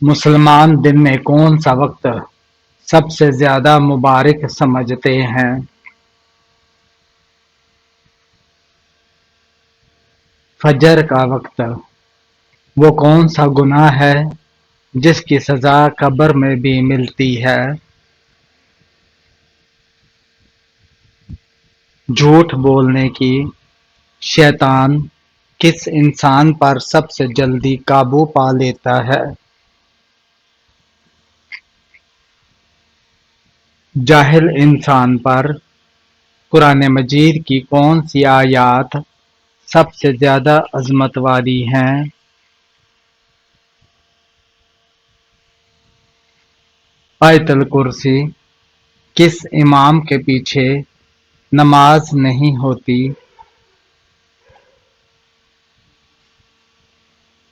مسلمان دن میں کون سا وقت سب سے زیادہ مبارک سمجھتے ہیں؟ فجر کا وقت۔ وہ کون سا گناہ ہے جس کی سزا قبر میں بھی ملتی ہے؟ جھوٹ بولنے کی۔ شیطان کس انسان پر سب سے جلدی قابو پا لیتا ہے؟ جاہل انسان پر۔ قرآن مجید کی کون سی آیات سب سے زیادہ عظمت والی ہیں؟ آیت الکرسی۔ کس امام کے پیچھے نماز نہیں ہوتی؟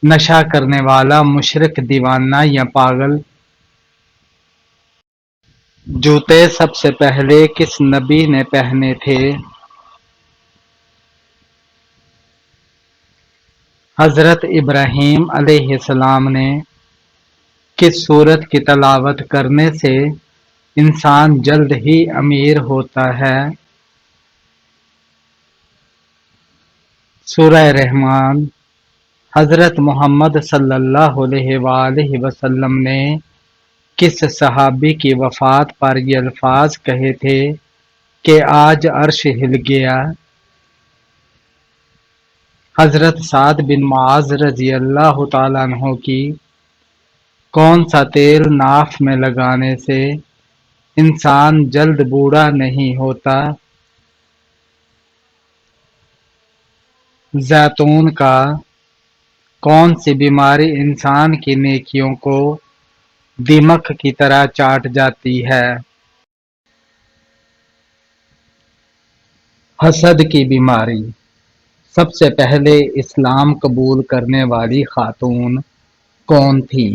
نشہ کرنے والا مشرک، دیوانہ یا پاگل؟ جوتے سب سے پہلے کس نبی نے پہنے تھے؟ حضرت ابراہیم علیہ السلام نے۔ کس سورت کی تلاوت کرنے سے انسان جلد ہی امیر ہوتا ہے؟ سورہ رحمان۔ حضرت محمد صلی اللہ علیہ وآلہ وسلم نے کس صحابی کی وفات پر یہ الفاظ کہے تھے کہ آج عرش ہل گیا؟ حضرت سعد بن معاذ رضی اللہ تعالیٰ عنہ کی۔ کون سا تیل ناف میں لگانے سے انسان جلد بوڑھا نہیں ہوتا؟ زیتون کا۔ کون سی بیماری انسان کی نیکیوں کو دیمک کی طرح چاٹ جاتی ہے؟ حسد کی بیماری۔ سب سے پہلے اسلام قبول کرنے والی خاتون کون تھی؟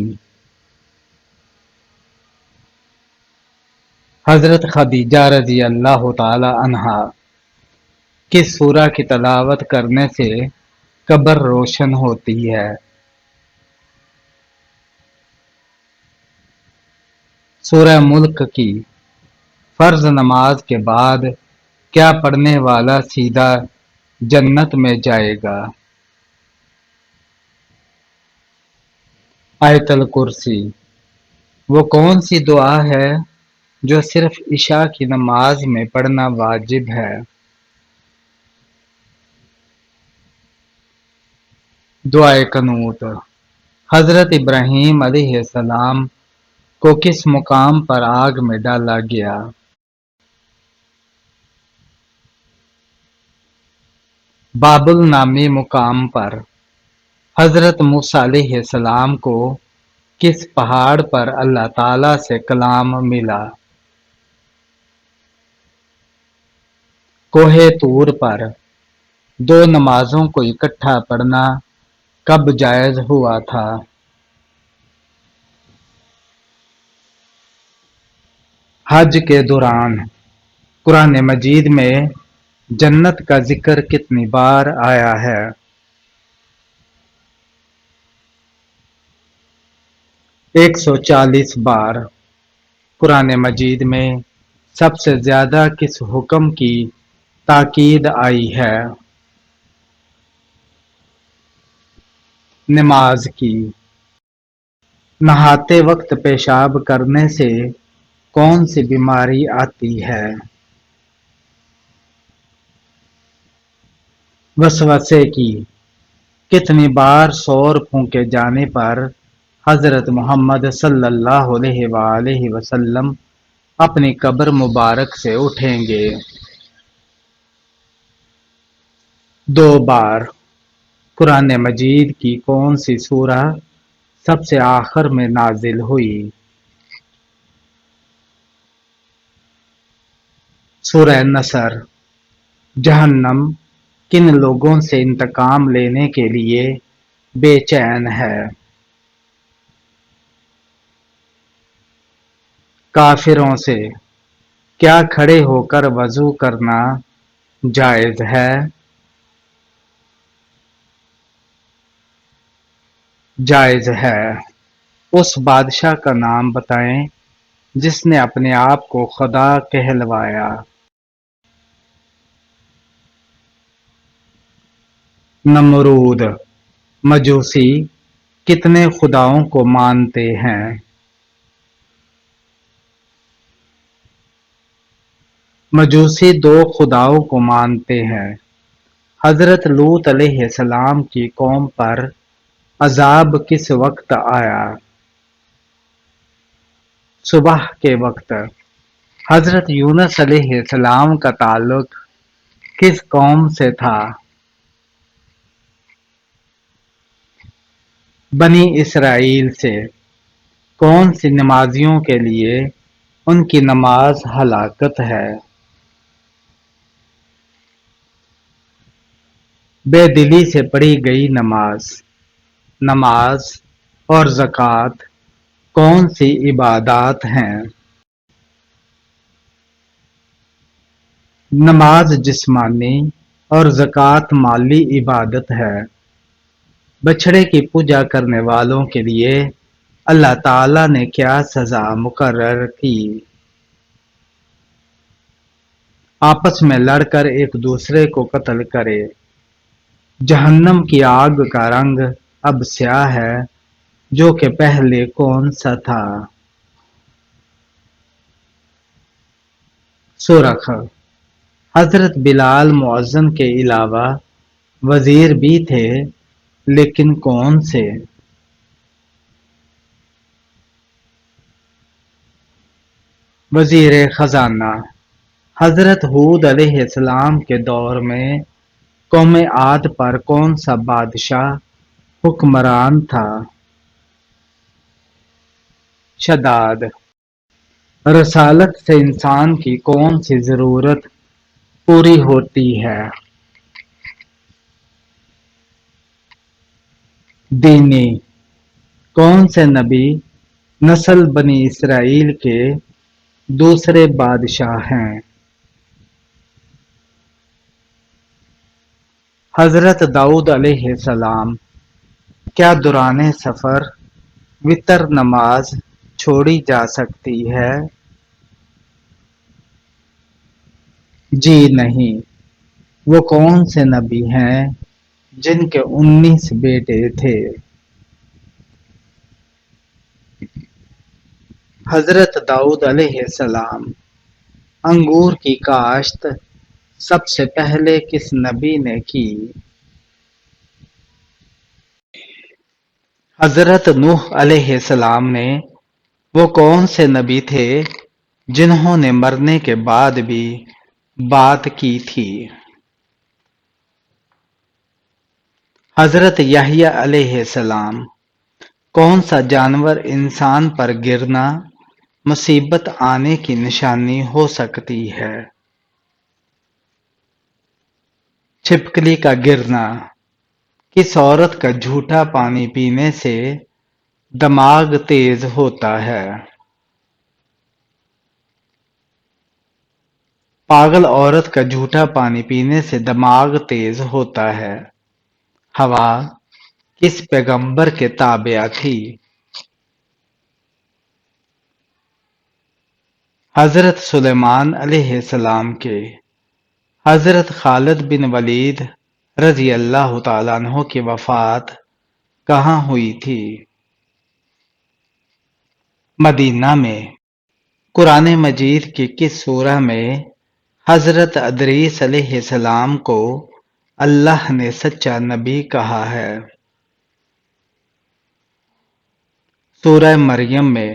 حضرت خدیجہ رضی اللہ تعالی عنہا۔ کس سورہ کی تلاوت کرنے سے قبر روشن ہوتی ہے؟ سورہ ملک کی۔ فرض نماز کے بعد کیا پڑھنے والا سیدھا جنت میں جائے گا؟ آیت الکرسی۔ وہ کون سی دعا ہے جو صرف عشاء کی نماز میں پڑھنا واجب ہے؟ دعائے قنوت۔ حضرت ابراہیم علیہ السلام کو کس مقام پر آگ میں ڈالا گیا؟ بابل نامی مقام پر۔ حضرت موسیٰ علیہ السلام کو کس پہاڑ پر اللہ تعالیٰ سے کلام ملا؟ کوہ طور پر۔ دو نمازوں کو اکٹھا پڑھنا کب جائز ہوا تھا؟ حج کے دوران۔ قرآن مجید میں جنت کا ذکر کتنی بار آیا ہے؟ 140 بار۔ قرآن مجید میں سب سے زیادہ کس حکم کی تاکید آئی ہے؟ نماز کی۔ نہاتے وقت پیشاب کرنے سے کون سی بیماری آتی ہے؟ وسوسے کی۔ کتنی بار سور پھونکے جانے پر حضرت محمد صلی اللہ علیہ وآلہ وسلم اپنی قبر مبارک سے اٹھیں گے؟ 2 بار۔ قرآن مجید کی کون سی سورہ سب سے آخر میں نازل ہوئی؟ سورہ نصر۔ جہنم کن لوگوں سے انتقام لینے کے لیے بے چین ہے؟ کافروں سے۔ کیا کھڑے ہو کر وضو کرنا جائز ہے؟ جائز ہے۔ اس بادشاہ کا نام بتائیں جس نے اپنے آپ کو خدا کہلوایا۔ نمرود مجوسی کتنے خداؤں کو مانتے ہیں؟ مجوسی دو خداؤں کو مانتے ہیں۔ حضرت لوط علیہ السلام کی قوم پر عذاب کس وقت آیا؟ صبح کے وقت۔ حضرت یونس علیہ السلام کا تعلق کس قوم سے تھا؟ بنی اسرائیل سے۔ کون سی نمازیوں کے لیے ان کی نماز ہلاکت ہے؟ بے دلی سے پڑھی گئی نماز۔ نماز اور زکوٰۃ کون سی عبادات ہیں؟ نماز جسمانی اور زکوٰۃ مالی عبادت ہے۔ بچھڑے کی پوجا کرنے والوں کے لیے اللہ تعالی نے کیا سزا مقرر کی؟ آپس میں لڑ کر ایک دوسرے کو قتل کرے۔ جہنم کی آگ کا رنگ اب سیاہ ہے جو کہ پہلے کون سا تھا؟ سرخ۔ حضرت بلال مؤذن کے علاوہ وزیر بھی تھے لیکن کون سے؟ وزیر خزانہ۔ حضرت ہود علیہ السلام کے دور میں قوم عاد پر کون سا بادشاہ حکمران تھا؟ شداد۔ رسالت سے انسان کی کون سی ضرورت پوری ہوتی ہے؟ دینی۔ کون سے نبی نسل بنی اسرائیل کے دوسرے بادشاہ ہیں؟ حضرت داؤد علیہ السلام۔ کیا دوران سفر وتر نماز چھوڑی جا سکتی ہے؟ جی نہیں۔ وہ کون سے نبی ہیں جن کے 19 بیٹے تھے؟ حضرت داؤد علیہ السلام۔ انگور کی کاشت سب سے پہلے کس نبی نے کی؟ حضرت نوح علیہ السلام نے وہ کون سے نبی تھے جنہوں نے مرنے کے بعد بھی بات کی تھی؟ حضرت یحییٰ علیہ السلام۔ کون سا جانور انسان پر گرنا مصیبت آنے کی نشانی ہو سکتی ہے؟ چھپکلی کا گرنا۔ کس عورت کا جھوٹا پانی پینے سے دماغ تیز ہوتا ہے؟ پاگل عورت کا جھوٹا پانی پینے سے دماغ تیز ہوتا ہے۔ ہوا کس پیغمبر کے تابع تھی؟ حضرت سلیمان علیہ السلام کے۔ حضرت خالد بن ولید رضی اللہ تعالیٰ عنہ کی وفات کہاں ہوئی تھی؟ مدینہ میں۔ قرآن مجید کی کس سورہ میں حضرت ادریس علیہ السلام کو اللہ نے سچا نبی کہا ہے؟ سورہ مریم میں۔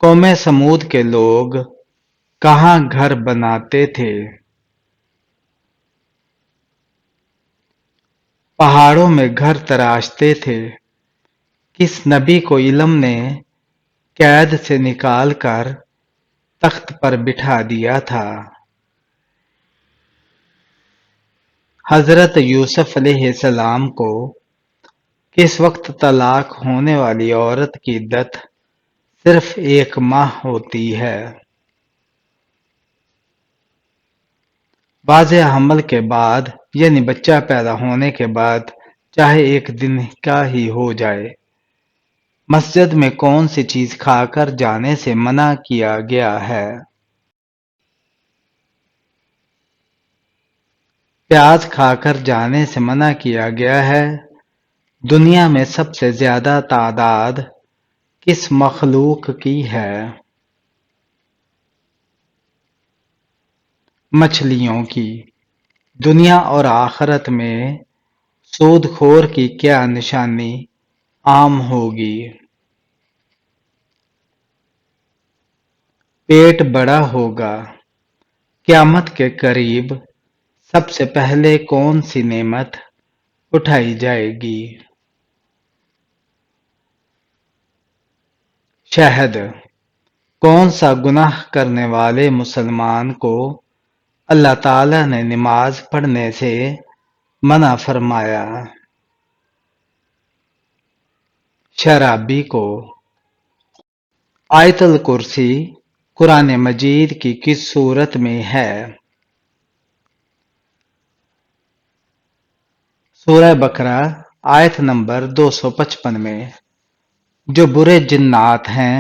قوم سمود کے لوگ کہاں گھر بناتے تھے؟ پہاڑوں میں گھر تراشتے تھے۔ کس نبی کو علم نے قید سے نکال کر تخت پر بٹھا دیا تھا؟ حضرت یوسف علیہ السلام کو کس وقت طلاق ہونے والی عورت کی عدت صرف 1 ماہ ہوتی ہے؟ واضح حمل کے بعد یعنی بچہ پیدا ہونے کے بعد چاہے 1 دن کا ہی ہو جائے مسجد میں کون سی چیز کھا کر جانے سے منع کیا گیا ہے؟ پیاز کھا کر جانے سے منع کیا گیا ہے۔ دنیا میں سب سے زیادہ تعداد کس مخلوق کی ہے؟ مچھلیوں کی۔ دنیا اور آخرت میں سود خور کی کیا نشانی عام ہوگی؟ پیٹ بڑا ہوگا۔ قیامت کے قریب سب سے پہلے کون سی نعمت اٹھائی جائے گی؟ شہد۔ کون سا گناہ کرنے والے مسلمان کو اللہ تعالی نے نماز پڑھنے سے منع فرمایا؟ شرابی کو۔ آیت الکرسی قرآن مجید کی کس سورت میں ہے؟ سورہ بقرہ آیت نمبر 255 میں۔ جو برے جنات ہیں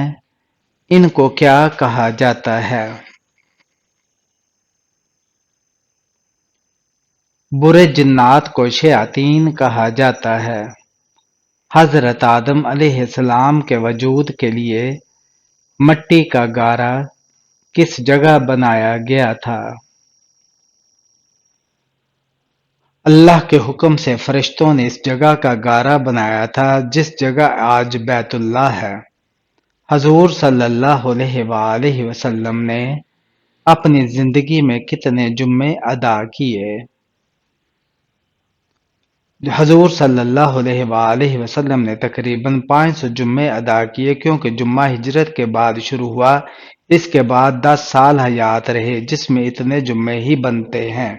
ان کو کیا کہا جاتا ہے؟ برے جنات کو شیاطین کہا جاتا ہے۔ حضرت آدم علیہ السلام کے وجود کے لیے مٹی کا گارا کس جگہ بنایا گیا تھا؟ اللہ کے حکم سے فرشتوں نے اس جگہ کا گارا بنایا تھا جس جگہ آج بیت اللہ ہے۔ حضور صلی اللہ علیہ وآلہ وسلم نے اپنی زندگی میں کتنے جمعے ادا کیے؟ حضور صلی اللہ علیہ وآلہ وسلم نے تقریباً 500 جمعے ادا کیے، کیونکہ جمعہ ہجرت کے بعد شروع ہوا، اس کے بعد 10 سال حیات رہے جس میں اتنے جمعے ہی بنتے ہیں۔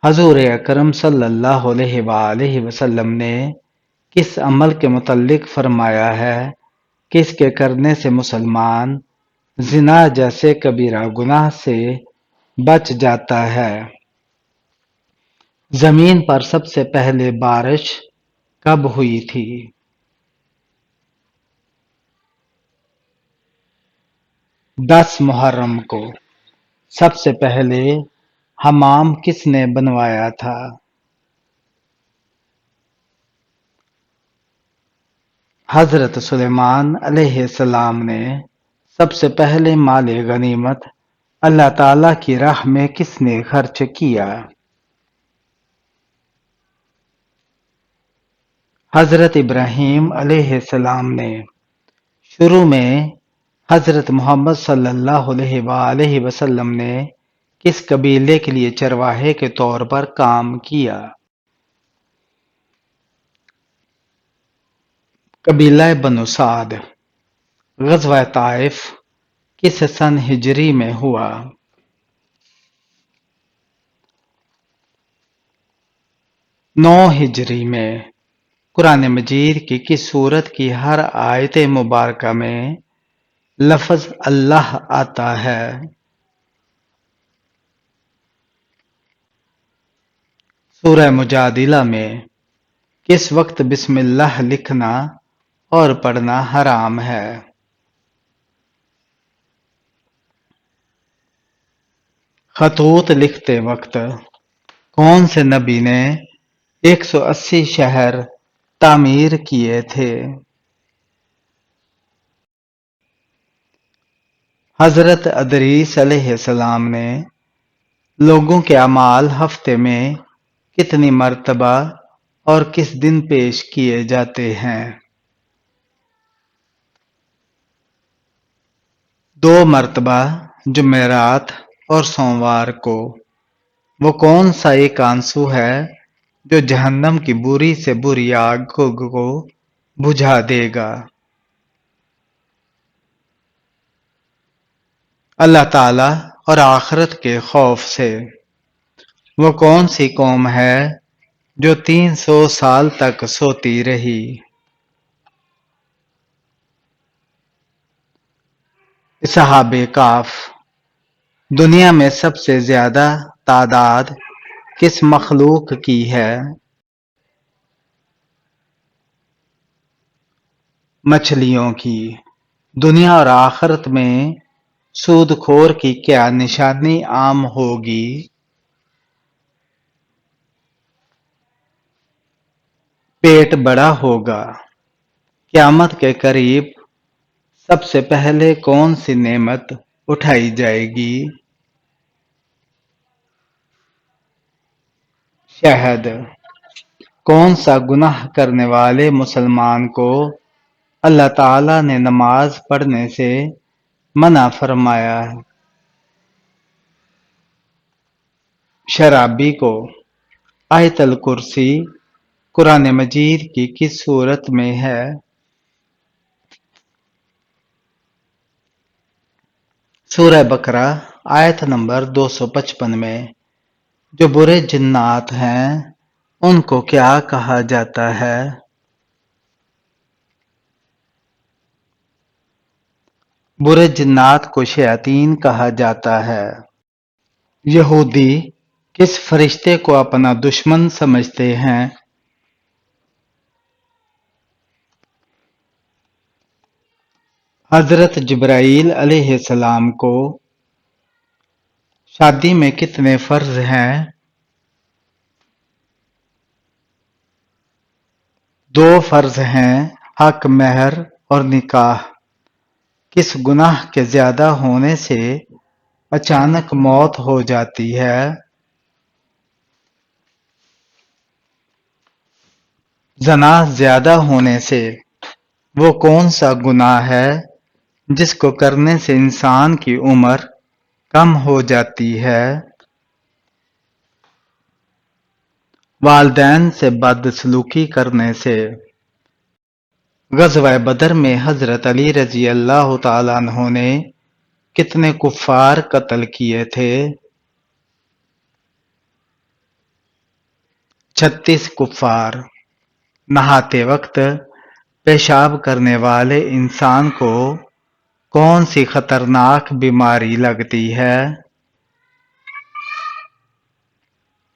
حضور اکرم صلی اللہ علیہ وآلہ وسلم نے کس عمل کے متعلق فرمایا ہے کہ اس کے کرنے سے مسلمان زنا جیسے کبیرہ گناہ سے بچ جاتا ہے؟ زمین پر سب سے پہلے بارش کب ہوئی تھی؟ 10 محرم کو۔ سب سے پہلے حمام کس نے بنوایا تھا؟ حضرت سلیمان علیہ السلام نے سب سے پہلے مال غنیمت اللہ تعالی کی راہ میں کس نے خرچ کیا؟ حضرت ابراہیم علیہ السلام نے۔ شروع میں حضرت محمد صلی اللہ علیہ وآلہ وسلم نے کس قبیلے کے لیے چرواہے کے طور پر کام کیا؟ قبیلہ بنو سعد۔ غزوہ طائف کس سن ہجری میں ہوا؟ 9 ہجری میں۔ قرآن مجید کی کس سورت کی ہر آیت مبارکہ میں لفظ اللہ آتا ہے؟ سورہ مجادلہ میں۔ کس وقت بسم اللہ لکھنا اور پڑھنا حرام ہے؟ خطوط لکھتے وقت کون سے نبی نے 180 شہر تعمیر کیے تھے؟ حضرت ادریس علیہ السلام نے لوگوں کے اعمال ہفتے میں کتنی مرتبہ اور کس دن پیش کیے جاتے ہیں؟ 2 مرتبہ جمعرات اور سوموار کو۔ وہ کون سا ایک آنسو ہے جو جہنم کی بری سے بری آگ کو بجھا دے گا؟ اللہ تعالی اور آخرت کے خوف سے۔ وہ کون سی قوم ہے جو 300 سال تک سوتی رہی؟ اصحاب کہف۔ دنیا میں سب سے زیادہ تعداد کس مخلوق کی ہے؟ مچھلیوں کی دنیا اور آخرت میں سود خور کی کیا نشانی عام ہوگی؟ پیٹ بڑا ہوگا۔ قیامت کے قریب سب سے پہلے کون سی نعمت اٹھائی جائے گی؟ شہد۔ کون سا گناہ کرنے والے مسلمان کو اللہ تعالی نے نماز پڑھنے سے منع فرمایا ہے؟ شرابی کو۔ آیت الکرسی قرآن مجید کی کس سورت میں ہے؟ سورہ بقرہ آیت نمبر 255 میں۔ جو برے جنات ہیں ان کو کیا کہا جاتا ہے؟ برے جنات کو شیاطین کہا جاتا ہے۔ یہودی کس فرشتے کو اپنا دشمن سمجھتے ہیں؟ حضرت جبرائیل علیہ السلام کو شادی میں کتنے فرض ہیں؟ 2 فرض ہیں، حق مہر اور نکاح۔ کس گناہ کے زیادہ ہونے سے اچانک موت ہو جاتی ہے؟ زنا زیادہ ہونے سے وہ کون سا گناہ ہے جس کو کرنے سے انسان کی عمر کم ہو جاتی ہے؟ والدین سے بدسلوکی کرنے سے۔ غزوہ بدر میں حضرت علی رضی اللہ تعالیٰ عنہ نے کتنے کفار قتل کیے تھے؟ 36 کفار۔ نہاتے وقت پیشاب کرنے والے انسان کو کون سی خطرناک بیماری لگتی ہے؟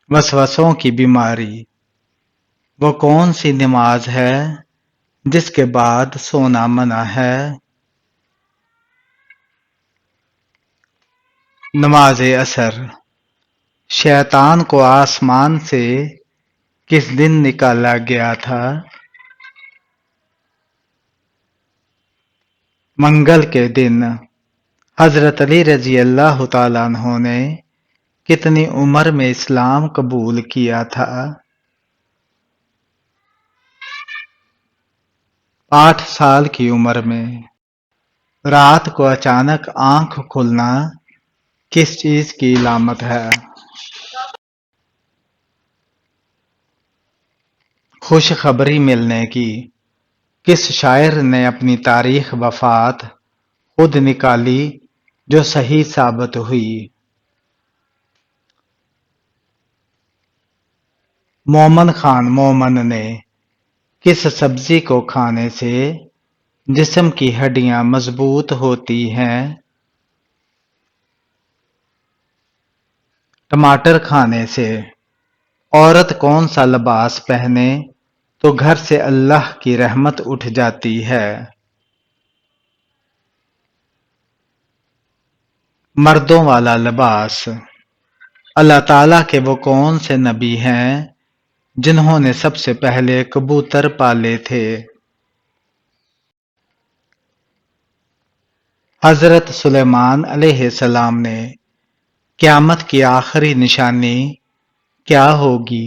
وسوسوں کی بیماری۔ وہ کون سی نماز ہے جس کے بعد سونا منع ہے؟ نماز عصر۔ شیطان کو آسمان سے کس دن نکالا گیا تھا؟ منگل کے دن۔ حضرت علی رضی اللہ تعالیٰ عنہ نے کتنی عمر میں اسلام قبول کیا تھا؟ 8 سال کی عمر میں۔ رات کو اچانک آنکھ کھلنا کس چیز کی علامت ہے؟ خوشخبری ملنے کی۔ کس شاعر نے اپنی تاریخ وفات خود نکالی جو صحیح ثابت ہوئی؟ مومن خان مومن نے کس سبزی کو کھانے سے جسم کی ہڈیاں مضبوط ہوتی ہیں؟ ٹماٹر کھانے سے۔ عورت کون سا لباس پہنے تو گھر سے اللہ کی رحمت اٹھ جاتی ہے؟ مردوں والا لباس۔ اللہ تعالیٰ کے وہ کون سے نبی ہیں جنہوں نے سب سے پہلے کبوتر پالے تھے؟ حضرت سلیمان علیہ السلام نے قیامت کی آخری نشانی کیا ہوگی؟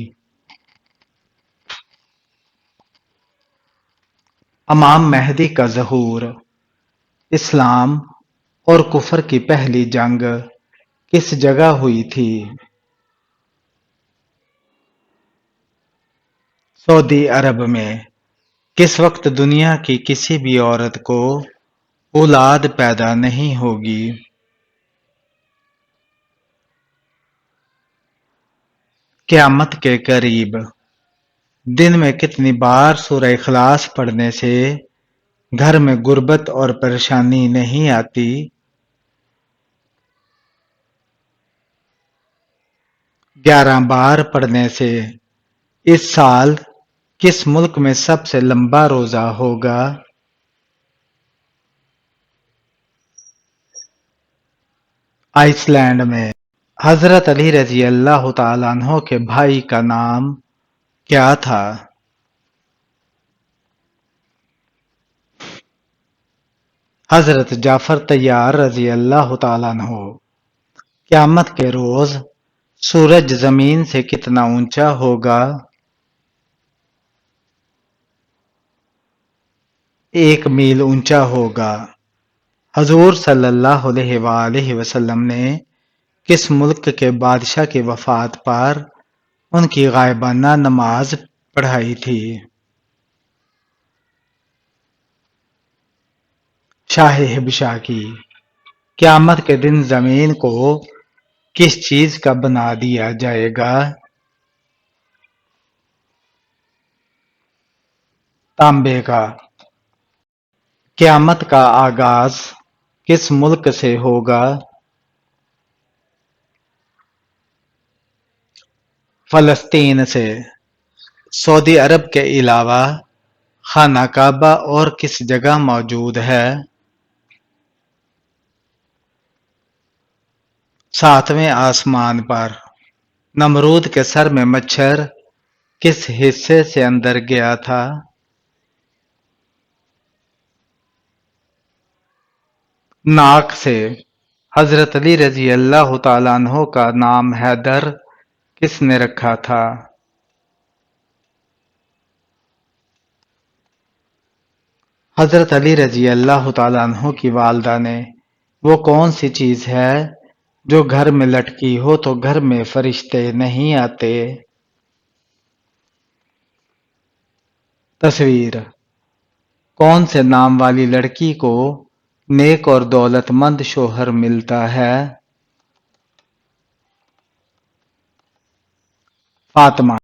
امام مہدی کا ظہور۔ اسلام اور کفر کی پہلی جنگ کس جگہ ہوئی تھی؟ سعودی عرب میں۔ کس وقت دنیا کی کسی بھی عورت کو اولاد پیدا نہیں ہوگی؟ قیامت کے قریب۔ دن میں کتنی بار سورہ اخلاص پڑھنے سے گھر میں غربت اور پریشانی نہیں آتی؟ 11 بار پڑھنے سے۔ اس سال کس ملک میں سب سے لمبا روزہ ہوگا؟ آئس لینڈ میں۔ حضرت علی رضی اللہ تعالیٰ عنہ کے بھائی کا نام کیا تھا؟ حضرت جعفر طیار رضی اللہ تعالیٰ عنہ۔ قیامت کے روز سورج زمین سے کتنا اونچا ہوگا؟ 1 میل اونچا ہوگا۔ حضور صلی اللہ علیہ وآلہ وسلم نے کس ملک کے بادشاہ کی وفات پر ان کی غائبانہ نماز پڑھائی تھی؟ شاہ حبشہ کی۔ قیامت کے دن زمین کو کس چیز کا بنا دیا جائے گا؟ تانبے کا۔ قیامت کا آغاز کس ملک سے ہوگا؟ فلسطین سے۔ سعودی عرب کے علاوہ خانہ کعبہ اور کس جگہ موجود ہے؟ 7ویں آسمان پر۔ نمرود کے سر میں مچھر کس حصے سے اندر گیا تھا؟ ناک سے۔ حضرت علی رضی اللہ تعالیٰ عنہ کا نام حیدر کس نے رکھا تھا؟ حضرت علی رضی اللہ تعالیٰ عنہ کی والدہ نے وہ کون سی چیز ہے جو گھر میں لٹکی ہو تو گھر میں فرشتے نہیں آتے؟ تصویر۔ کون سے نام والی لڑکی کو نیک اور دولت مند شوہر ملتا ہے؟ فاطمہ۔